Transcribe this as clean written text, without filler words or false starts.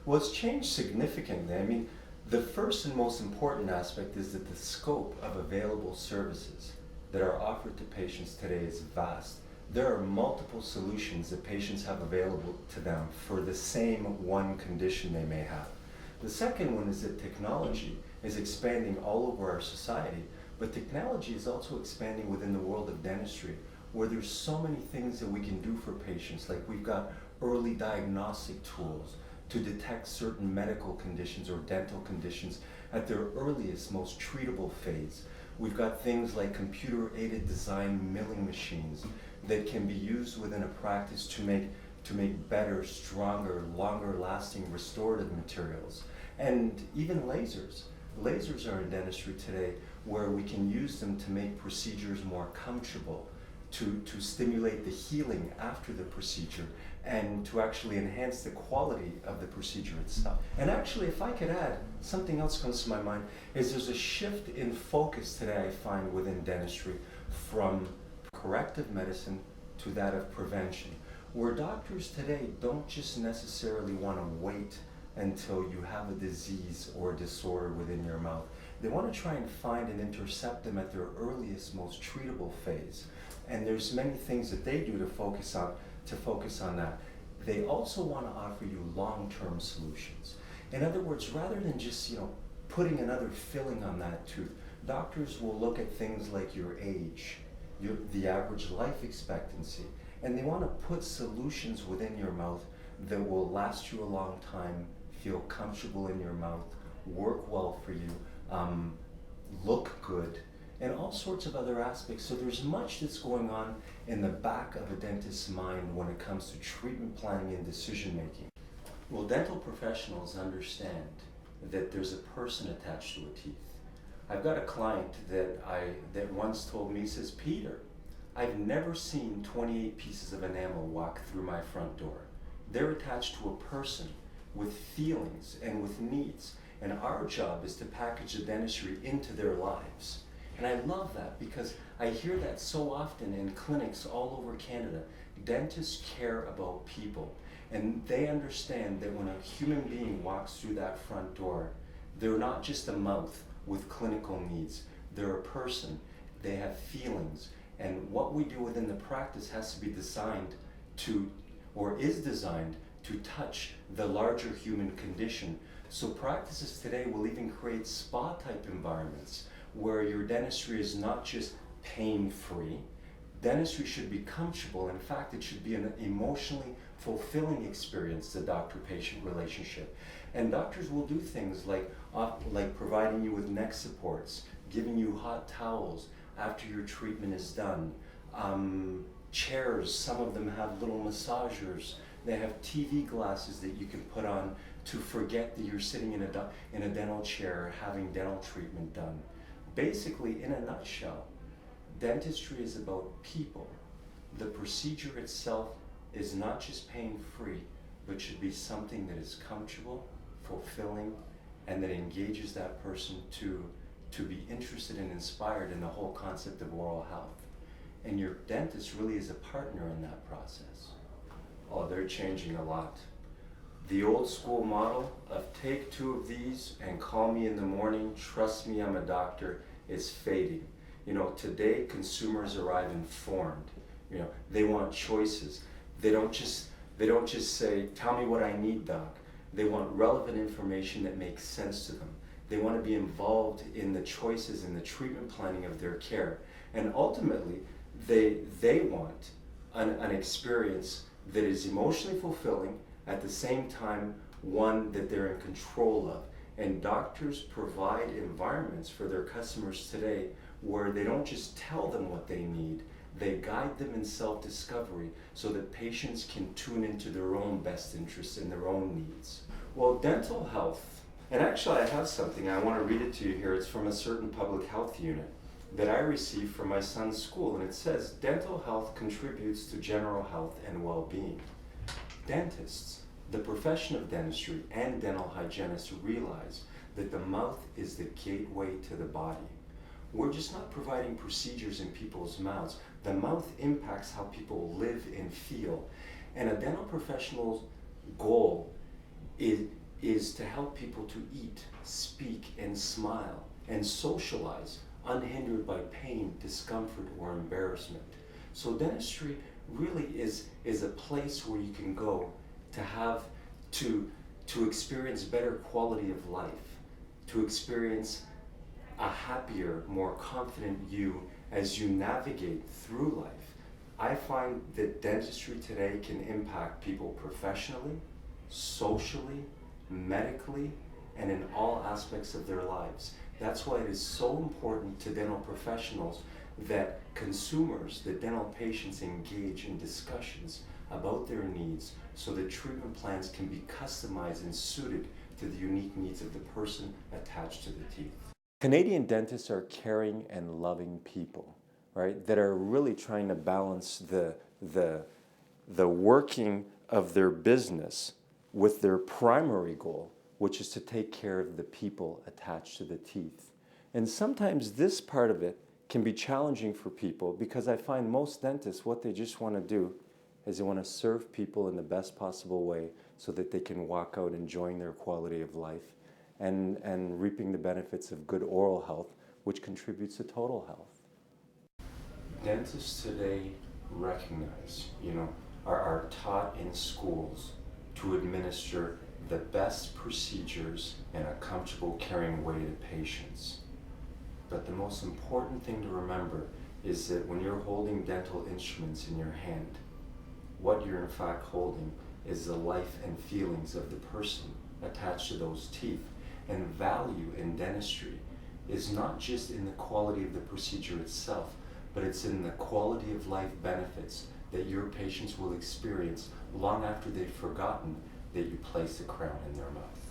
Well, it's changed significantly. I mean, the first and most important aspect is that the scope of available services that are offered to patients today is vast. There are multiple solutions that patients have available to them for the same one condition they may have. The second one is that technology is expanding all over our society, but technology is also expanding within the world of dentistry, where there's so many things that we can do for patients. Like we've got early diagnostic tools to detect certain medical conditions or dental conditions at their earliest, most treatable phase. We've got things like computer-aided design milling machines that can be used within a practice to make better, stronger, longer-lasting restorative materials. And even lasers. Lasers are in dentistry today where we can use them to make procedures more comfortable, to stimulate the healing after the procedure, and to actually enhance the quality of the procedure itself. And actually, if I could add, something else comes to my mind, is there's a shift in focus today I find within dentistry from corrective medicine to that of prevention, where doctors today don't just necessarily want to wait until you have a disease or disorder within your mouth. They want to try and find and intercept them at their earliest, most treatable phase. And there's many things that they do to focus on that. They also want to offer you long-term solutions. In other words, rather than just putting another filling on that tooth, doctors will look at things like your age, the average life expectancy, and they want to put solutions within your mouth that will last you a long time, feel comfortable in your mouth, work well for you, look good, and all sorts of other aspects. So there's much that's going on in the back of a dentist's mind when it comes to treatment planning and decision making. Well, dental professionals understand that there's a person attached to a teeth. I've got a client that once told me, he says, "Peter, I've never seen 28 pieces of enamel walk through my front door. They're attached to a person with feelings and with needs, and our job is to package the dentistry into their lives." And I love that because I hear that so often in clinics all over Canada. Dentists care about people, and they understand that when a human being walks through that front door, they're not just a mouth with clinical needs. They're a person. They have feelings. And what we do within the practice has to be designed to, or is designed to touch the larger human condition. So practices today will even create spa-type environments where your dentistry is not just pain-free. Dentistry should be comfortable. In fact, it should be an emotionally fulfilling experience, the doctor-patient relationship. And doctors will do things like providing you with neck supports, giving you hot towels after your treatment is done. Chairs, some of them have little massagers. They have TV glasses that you can put on to forget that you're sitting in a dental chair having dental treatment done. Basically, in a nutshell, dentistry is about people. The procedure itself is not just pain-free, but should be something that is comfortable, fulfilling, and that engages that person to be interested and inspired in the whole concept of oral health. And your dentist really is a partner in that process. Oh, they're changing a lot. The old school model of take 2 of these and call me in the morning, trust me, I'm a doctor, is fading. Today consumers arrive informed. They want choices. They don't just say, "Tell me what I need, doc." They want relevant information that makes sense to them. They want to be involved in the choices and the treatment planning of their care. And ultimately, they want an experience that is emotionally fulfilling, at the same time, one that they're in control of. And doctors provide environments for their customers today where they don't just tell them what they need, they guide them in self-discovery so that patients can tune into their own best interests and their own needs. Well, dental health, and actually I have something, I want to read it to you here. It's from a certain public health unit that I received from my son's school, and it says, "Dental health contributes to general health and well-being. Dentists, the profession of dentistry, and dental hygienists realize that the mouth is the gateway to the body. We're just not providing procedures in people's mouths. The mouth impacts how people live and feel. And a dental professional's goal is to help people to eat, speak, and smile, and socialize unhindered by pain, discomfort, or embarrassment. So dentistry really is a place where you can go to have to experience better quality of life, to experience a happier, more confident you as you navigate through life. I find that dentistry today can impact people professionally, socially, medically, and in all aspects of their lives. That's why it is so important to dental professionals that consumers, that dental patients engage in discussions about their needs so that treatment plans can be customized and suited to the unique needs of the person attached to the teeth. Canadian dentists are caring and loving people, right, that are really trying to balance the working of their business with their primary goal, which is to take care of the people attached to the teeth. And sometimes this part of it can be challenging for people because I find most dentists, what they just want to do is they want to serve people in the best possible way so that they can walk out enjoying their quality of life and reaping the benefits of good oral health, which contributes to total health. Dentists today recognize, are taught in schools to administer the best procedures in a comfortable, caring way to patients. But the most important thing to remember is that when you're holding dental instruments in your hand, what you're in fact holding is the life and feelings of the person attached to those teeth. And value in dentistry is not just in the quality of the procedure itself, but it's in the quality of life benefits that your patients will experience long after they've forgotten that you placed a crown in their mouth.